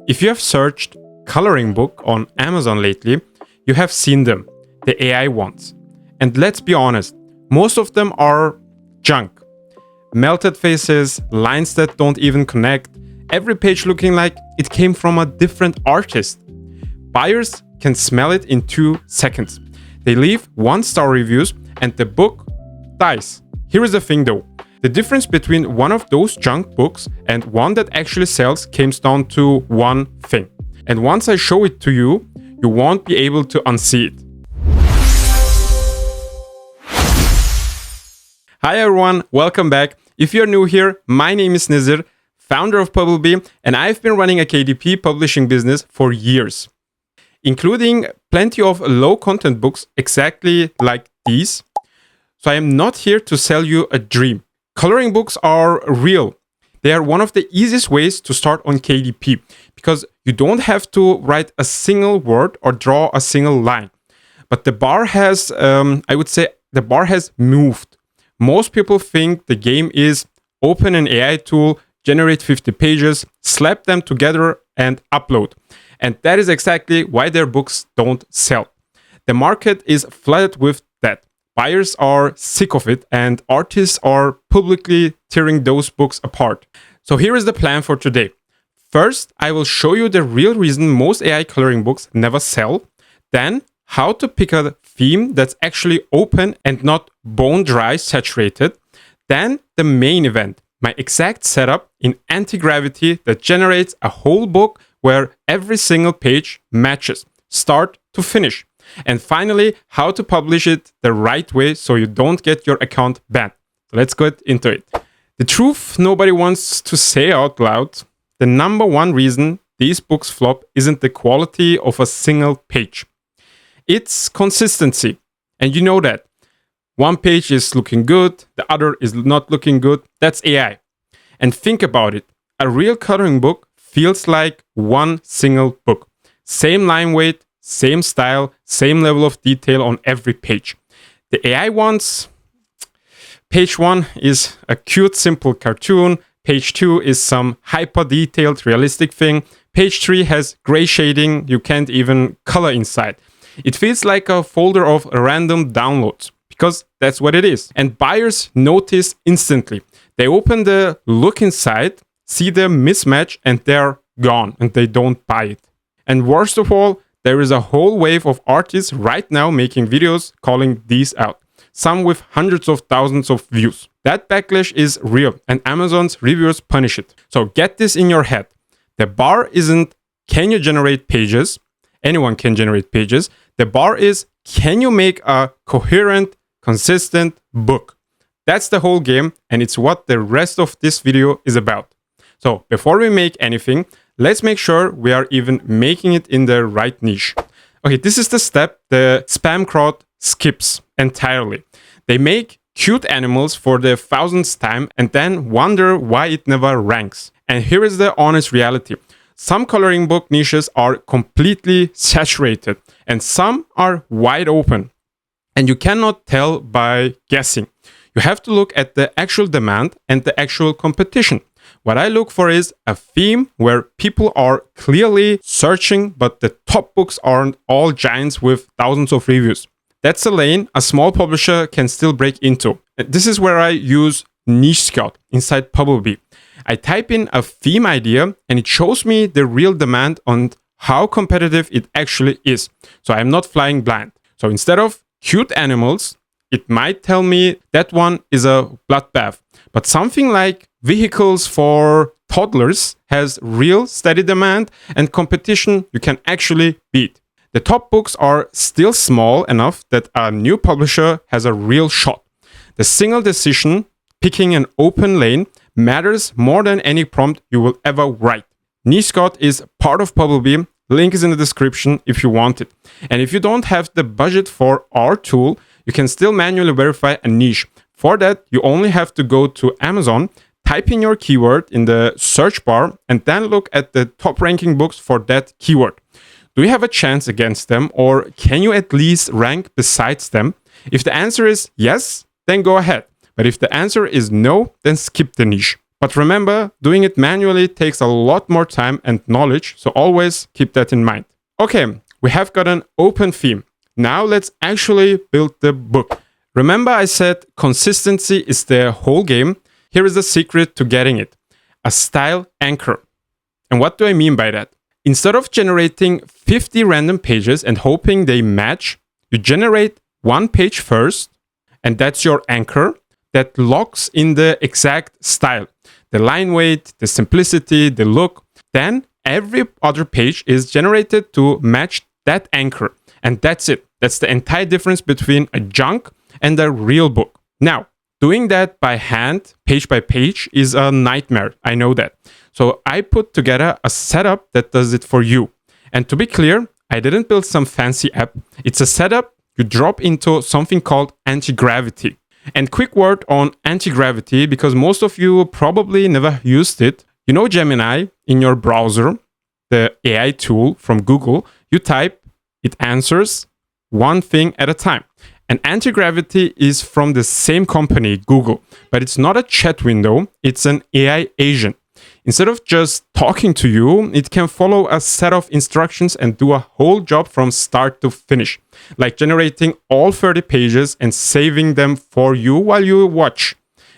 If you have searched coloring book on Amazon lately, you have seen them, the AI ones. And let's be honest, most of them are junk. Melted faces, lines that don't even connect, every page looking like it came from a different artist. Buyers can smell it in 2 seconds. They leave 1-star reviews and the book dies. Here is the thing though. The difference between one of those junk books and one that actually sells comes down to one thing. And once I show it to you, you won't be able to unsee it. Hi everyone, welcome back. If you're new here, my name is Nezir, founder of Bumblebee, and I've been running a KDP publishing business for years, including plenty of low content books exactly like these. So I am not here to sell you a dream. Coloring books are real. They are one of the easiest ways to start on KDP because you don't have to write a single word or draw a single line. But the bar has, I would say, the bar has moved. Most people think the game is open an AI tool, generate 50 pages, slap them together and upload. And that is exactly why their books don't sell. The market is flooded with that. Buyers are sick of it and artists are publicly tearing those books apart. So here is the plan for today. First, I will show you the real reason most AI coloring books never sell. Then, how to pick a theme that's actually open and not bone dry saturated. Then, the main event, my exact setup in anti-gravity that generates a whole book where every single page matches, start to finish. And finally, how to publish it the right way so you don't get your account banned. Let's get into it. The truth nobody wants to say out loud. The number one reason these books flop isn't the quality of a single page. It's consistency. And you know that. One page is looking good, the other is not looking good. That's AI. And think about it. A real coloring book feels like one single book. Same line weight, same style, same level of detail on every page. The AI ones, page 1 is a cute, simple cartoon. Page 2 is some hyper-detailed, realistic thing. Page 3 has gray shading, you can't even color inside. It feels like a folder of random downloads, because that's what it is. And buyers notice instantly. They open the look inside, see the mismatch, and they're gone, and they don't buy it. And worst of all, there is a whole wave of artists right now making videos calling these out, some with hundreds of thousands of views. That backlash is real, and Amazon's reviewers punish it. So get this in your head. The bar isn't, can you generate pages? Anyone can generate pages. The bar is, can you make a coherent, consistent book? That's the whole game, and it's what the rest of this video is about. So before we make anything, let's make sure we are even making it in the right niche. Okay, this is the step the spam crowd skips entirely. They make cute animals for the 1000th time and then wonder why it never ranks. And here is the honest reality. Some coloring book niches are completely saturated and some are wide open. And you cannot tell by guessing. You have to look at the actual demand and the actual competition. What I look for is a theme where people are clearly searching, but the top books aren't all giants with thousands of reviews. That's a lane a small publisher can still break into. This is where I use Niche Scout inside Bumblebee. I type in a theme idea and it shows me the real demand on how competitive it actually is. So I'm not flying blind. So instead of cute animals, it might tell me that one is a bloodbath. But something like vehicles for toddlers has real steady demand and competition you can actually beat. The top books are still small enough that a new publisher has a real shot. The single decision, picking an open lane, matters more than any prompt you will ever write. Niche Scout is part of Bumblebee. Link is in the description if you want it. And if you don't have the budget for our tool, you can still manually verify a niche. For that, you only have to go to Amazon, type in your keyword in the search bar, and then look at the top ranking books for that keyword. Do you have a chance against them, or can you at least rank besides them? If the answer is yes, then go ahead. But if the answer is no, then skip the niche. But remember, doing it manually takes a lot more time and knowledge, so always keep that in mind. Okay, we have got an open theme. Now let's actually build the book. Remember I said consistency is the whole game? Here is the secret to getting it. A style anchor. And what do I mean by that? Instead of generating 50 random pages and hoping they match, you generate one page first, and that's your anchor that locks in the exact style. The line weight, the simplicity, the look. Then every other page is generated to match that anchor. And that's it. That's the entire difference between a junk and a real book. Now, doing that by hand, page by page, is a nightmare. I know that. So I put together a setup that does it for you. And to be clear, I didn't build some fancy app. It's a setup you drop into something called anti-gravity. And quick word on anti-gravity, because most of you probably never used it. You know Gemini in your browser, the AI tool from Google. You type, it answers one thing at a time. And anti-gravity is from the same company, Google, but it's not a chat window, it's an AI agent. Instead of just talking to you, it can follow a set of instructions and do a whole job from start to finish, like generating all 30 pages and saving them for you while you watch.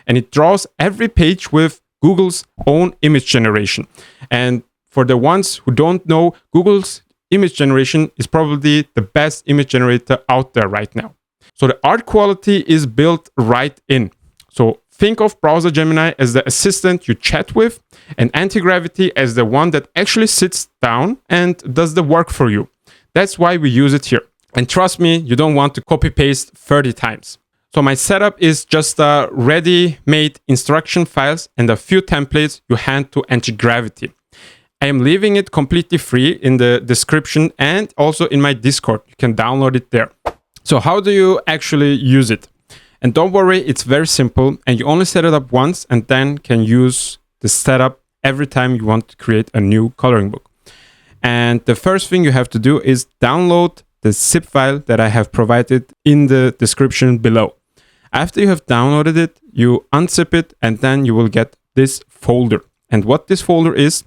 And it draws every page with Google's own image generation. And for the ones who don't know, Google's image generation is probably the best image generator out there right now. So the art quality is built right in. So think of Browser Gemini as the assistant you chat with, and anti-gravity as the one that actually sits down and does the work for you. That's why we use it here. And trust me, you don't want to copy-paste 30 times. So my setup is just ready-made instruction files and a few templates you hand to anti-gravity. I am leaving it completely free in the description and also in my Discord. You can download it there. So how do you actually use it? And don't worry, it's very simple, and you only set it up once and then can use the setup every time you want to create a new coloring book. And the first thing you have to do is download the zip file that I have provided in the description below. After you have downloaded it, you unzip it, and then you will get this folder. And what this folder is,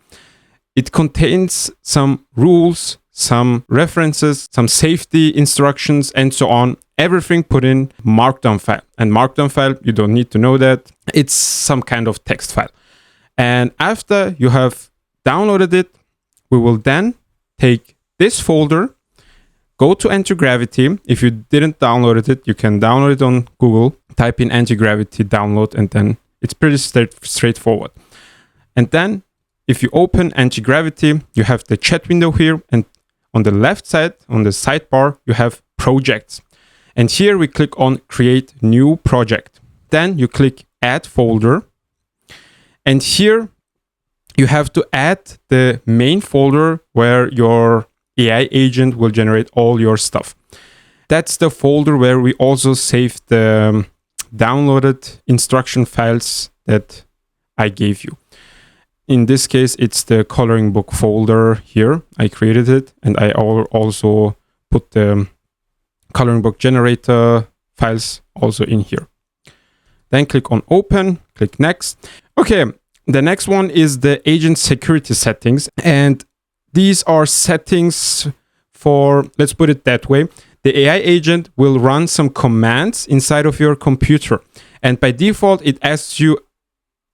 it contains some rules, some references, some safety instructions, and so on. Everything put in Markdown file. And Markdown file, you don't need to know that. It's some kind of text file. And after you have downloaded it, we will then take this folder, go to anti-gravity. If you didn't download it, you can download it on Google, type in anti-gravity download, and then it's pretty straightforward. And then if you open anti-gravity, you have the chat window here, and on the left side, on the sidebar, you have projects. And here we click on create new project. Then you click add folder. And here you have to add the main folder where your AI agent will generate all your stuff. That's the folder where we also save the downloaded instruction files that I gave you. In this case, it's the coloring book folder here. I created it, and I also put the coloring book generator files also in here. Then click on open, click next. Okay, the next one is the agent security settings. And these are settings for, let's put it that way. The AI agent will run some commands inside of your computer. And by default, it asks you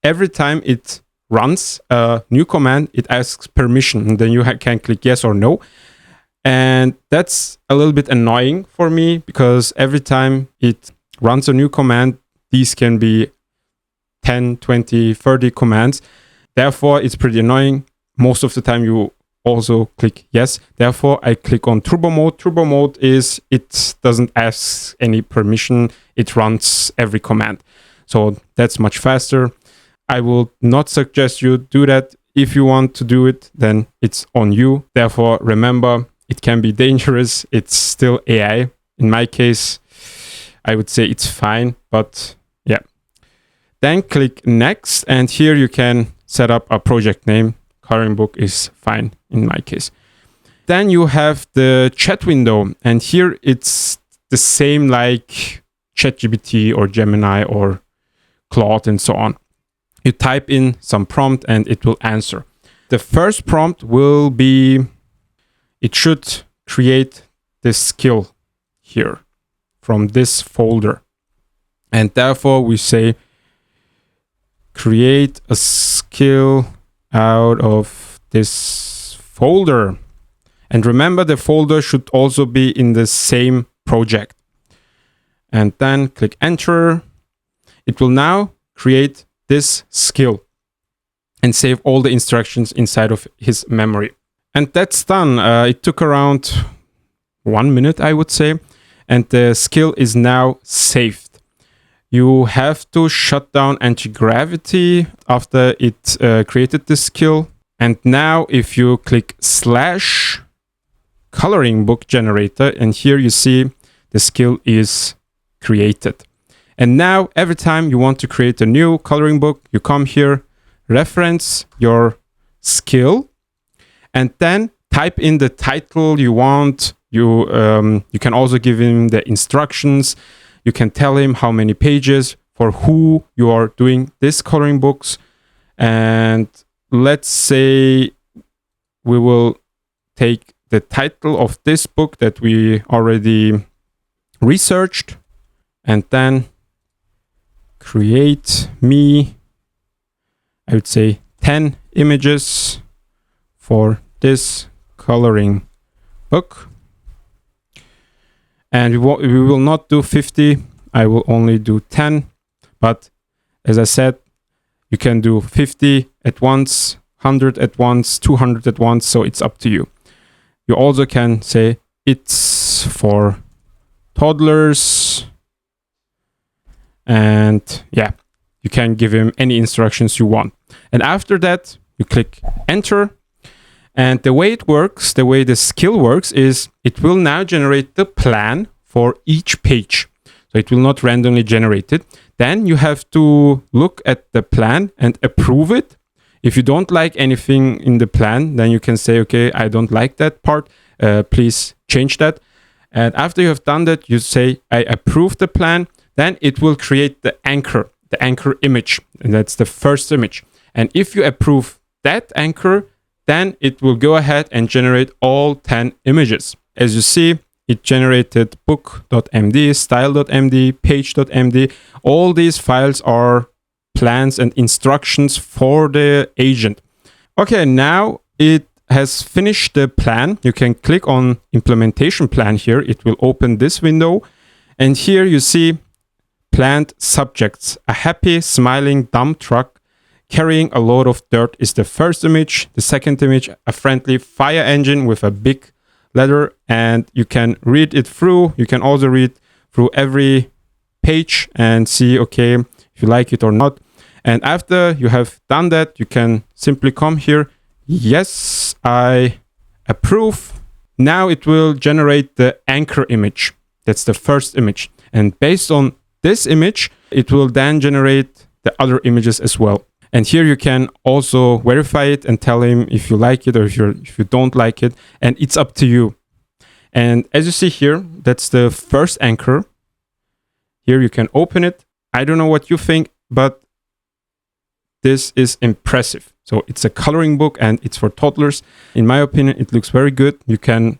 every time it runs a new command, it asks permission, and then you can click yes or no. And that's a little bit annoying for me because every time it runs a new command, these can be 10, 20, 30 commands. Therefore, it's pretty annoying. Most of the time you also click yes. Therefore, I click on turbo mode. Turbo mode is it doesn't ask any permission. It runs every command. So that's much faster. I will not suggest you do that. If you want to do it, then it's on you. Therefore, remember, it can be dangerous. It's still AI. In my case, I would say it's fine, but yeah. Then click next, and here you can set up a project name. Coloring book is fine in my case. Then you have the chat window, and here it's the same like ChatGPT or Gemini or Claude and so on. you type in some prompt and it will answer. The first prompt will be, it should create this skill here from this folder. And therefore we say, create a skill out of this folder. And remember, the folder should also be in the same project. And then click enter. It will now create this skill and save all the instructions inside of his memory. And that's done. It took around 1 minute, I would say. And the skill is now saved. You have to shut down anti-gravity after it created this skill. And now if you click / coloring book generator, and here you see the skill is created. And now every time you want to create a new coloring book, you come here, reference your skill, and then type in the title you want. You can also give him the instructions. You can tell him how many pages, for who you are doing this coloring books. And let's say we will take the title of this book that we already researched, and then create me, I would say 10 images for this coloring book. And we will not do 50, I will only do 10. But as I said, you can do 50 at once, 100 at once, 200 at once, so it's up to you. You also can say it's for toddlers. And yeah, you can give him any instructions you want. And after that, you click enter. And the way it works, the way the skill works is it will now generate the plan for each page. So it will not randomly generate it. Then you have to look at the plan and approve it. If you don't like anything in the plan, then you can say, okay, I don't like that part. Please change that. And after you have done that, you say, I approve the plan. Then it will create the anchor image. And that's the first image. And if you approve that anchor, then it will go ahead and generate all 10 images. As you see, it generated book.md, style.md, page.md. All these files are plans and instructions for the agent. Okay, now it has finished the plan. You can click on implementation plan here. It will open this window. And here you see planned subjects. A happy, smiling dump truck carrying a load of dirt is the first image. The second image, a friendly fire engine with a big letter. And you can read it through. You can also read through every page and see, okay, if you like it or not. And after you have done that, you can simply come here. Yes, I approve. Now it will generate the anchor image. That's the first image. And based on this image, it will then generate the other images as well. And here you can also verify it and tell him if you like it or if you don't like it. And it's up to you. And as you see here, that's the first anchor. Here you can open it. I don't know what you think, but this is impressive. So it's a coloring book and it's for toddlers. In my opinion, it looks very good. You can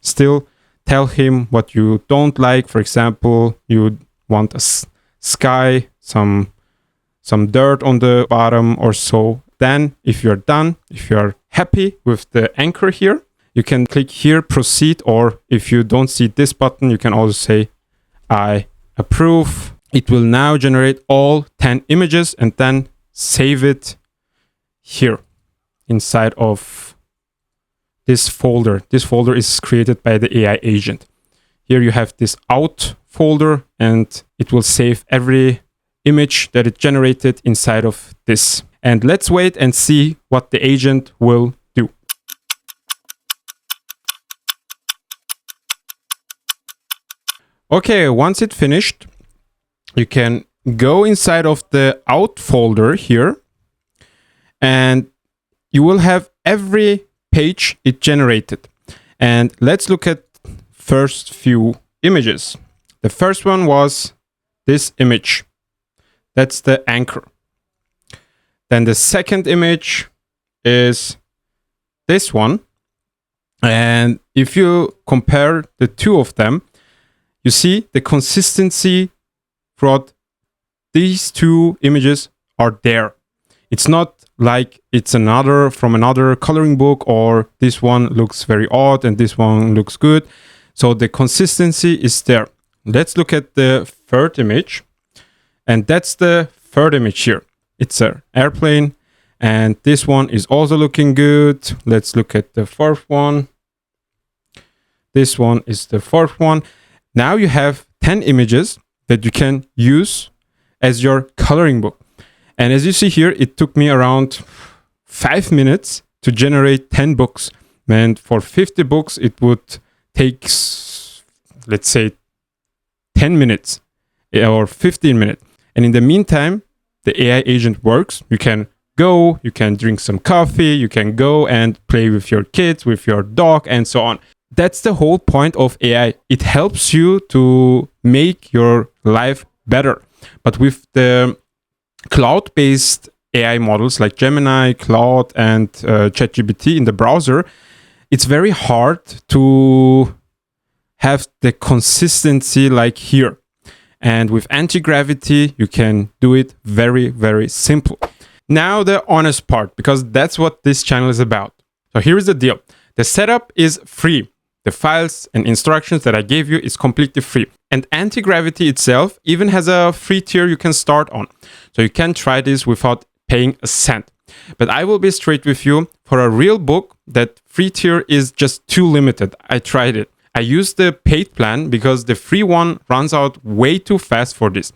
still tell him what you don't like. For example, you want a sky, some dirt on the bottom or so. Then if you're done, if you're happy with the anchor here, you can click here, proceed, or if you don't see this button, you can also say, I approve. It will now generate all 10 images and then save it here inside of this folder. This folder is created by the AI agent. Here you have this out folder and it will save every image that it generated inside of this. And let's wait and see what the agent will do. Okay, once it finished, you can go inside of the out folder here and you will have every page it generated. And let's look at first few images. The first one was this image. That's the anchor. Then the second image is this one. And if you compare the two of them, you see the consistency throughout these two images are there. It's not like it's from another coloring book, or this one looks very odd and this one looks good. So the consistency is there. Let's look at the third image. And that's the third image here. It's an airplane. And this one is also looking good. Let's look at the fourth one. This one is the fourth one. Now you have 10 images that you can use as your coloring book. And as you see here, it took me around 5 minutes to generate 10 books. And for 50 books, it would take, let's say, 10 minutes or 15 minutes. And in the meantime, the AI agent works. You can go, you can drink some coffee, you can go and play with your kids, with your dog, and so on. That's the whole point of AI. It helps you to make your life better. But with the cloud-based AI models like Gemini, Claude, and ChatGPT in the browser, it's very hard to have the consistency like here. And with anti-gravity, you can do it very, very simple. Now the honest part, because that's what this channel is about. So here is the deal. The setup is free. The files and instructions that I gave you is completely free. And anti-gravity itself even has a free tier you can start on. So you can try this without paying a cent. But I will be straight with you. For a real book, that free tier is just too limited. I tried it. I used the paid plan because the free one runs out way too fast for this.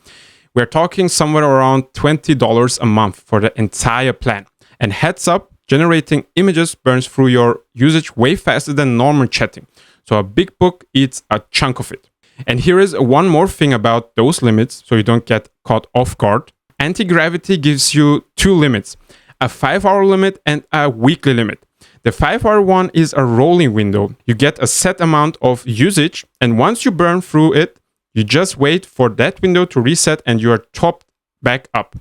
We're talking somewhere around $20 a month for the entire plan. And heads up, generating images burns through your usage way faster than normal chatting. So a big book eats a chunk of it. And here is one more thing about those limits, so you don't get caught off guard. Anti-gravity gives you two limits, a 5-hour limit and a weekly limit. The 5-hour one is a rolling window. You get a set amount of usage, and once you burn through it, you just wait for that window to reset and you are topped back up.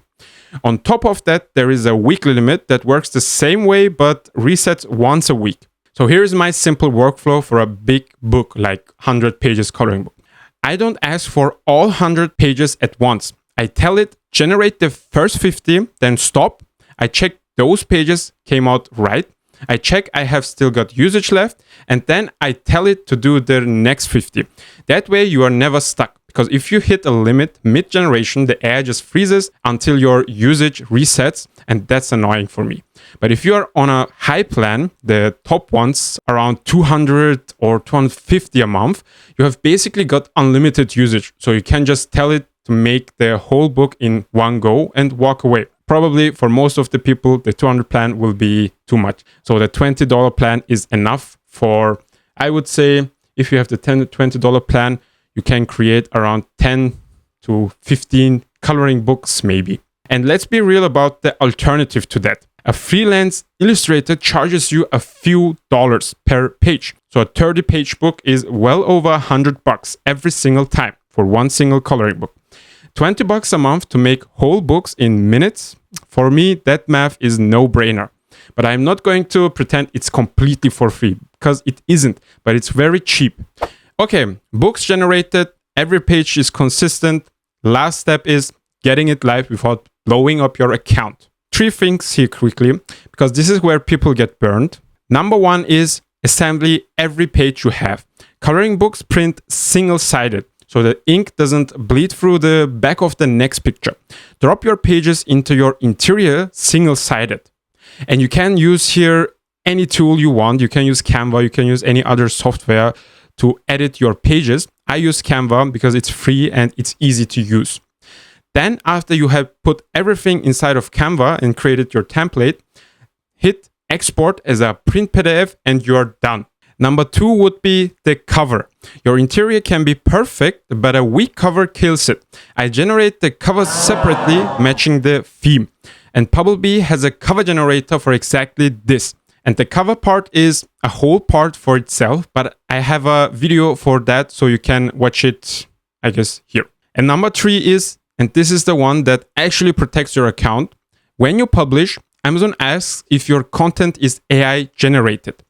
On top of that, there is a weekly limit that works the same way but resets once a week. So here's my simple workflow for a big book like 100 pages coloring book. I don't ask for all 100 pages at once. I tell it, generate the first 50, then stop. I check those pages came out right. I check I have still got usage left, and then I tell it to do the next 50. That way you are never stuck, because if you hit a limit mid-generation, the AI just freezes until your usage resets, and that's annoying for me. But if you are on a high plan, the top ones around 200 or 250 a month, you have basically got unlimited usage. So you can just tell it to make the whole book in one go and walk away. Probably for most of the people, the 200 plan will be too much. So the $20 plan is enough for, I would say, if you have the $20 plan, you can create around 10 to 15 coloring books maybe. And let's be real about the alternative to that. A freelance illustrator charges you a few dollars per page. So a 30-page book is well over $100 every single time for one single coloring book. $20 a month to make whole books in minutes. For me, that math is no-brainer. But I'm not going to pretend it's completely for free, because it isn't, but it's very cheap. Okay, books generated, every page is consistent. Last step is getting it live without blowing up your account. 3 things here quickly, because this is where people get burned. Number 1 is assembly every page you have. Coloring books print single-sided, so the ink doesn't bleed through the back of the next picture. Drop your pages into your interior single-sided. And you can use here any tool you want. You can use Canva, you can use any other software to edit your pages. I use Canva because it's free and it's easy to use. Then after you have put everything inside of Canva and created your template, hit export as a print PDF and you're done. Number 2 would be the cover. Your interior can be perfect, but a weak cover kills it. I generate the covers separately, matching the theme. And Bumblebee has a cover generator for exactly this. And the cover part is a whole part for itself, but I have a video for that, so you can watch it, I guess, here. And number 3 is, and this is the one that actually protects your account, When you publish, Amazon asks if your content is AI generated.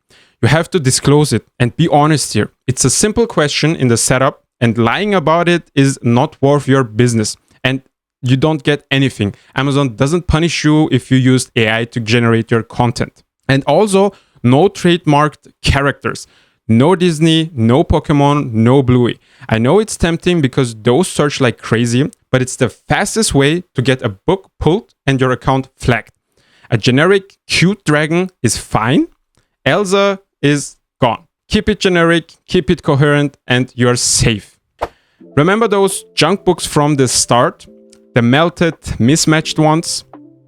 You have to disclose it and be honest here. It's a simple question in the setup, and lying about it is not worth your business. And you don't get anything. Amazon doesn't punish you if you used AI to generate your content. And also, no trademarked characters. No Disney, no Pokemon, no Bluey. I know it's tempting because those search like crazy, but it's the fastest way to get a book pulled and your account flagged. A generic cute dragon is fine. Elsa is gone. Keep it generic, keep it coherent, and you're safe. Remember those junk books from the start? The melted, mismatched ones?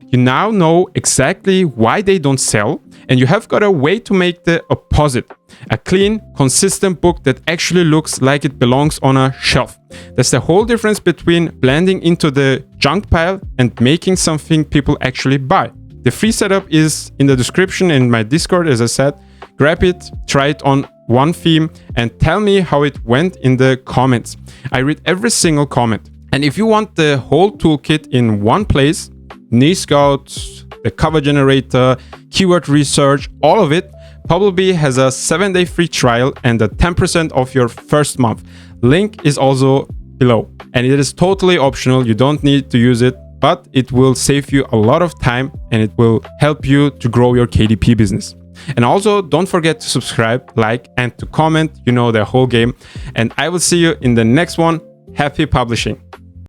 You now know exactly why they don't sell, and you have got a way to make the opposite. A clean, consistent book that actually looks like it belongs on a shelf. That's the whole difference between blending into the junk pile and making something people actually buy. The free setup is in the description in my Discord, as I said. Grab it, try it on one theme, and tell me how it went in the comments. I read every single comment. And if you want the whole toolkit in one place, Niche Scout, the cover generator, keyword research, all of it, Bumblebee has a 7-day free trial and a 10% off your first month. Link is also below. And it is totally optional. You don't need to use it, but it will save you a lot of time and it will help you to grow your KDP business. And also, don't forget to subscribe, like, and to comment. You know the whole game. And I will see you in the next one. Happy publishing.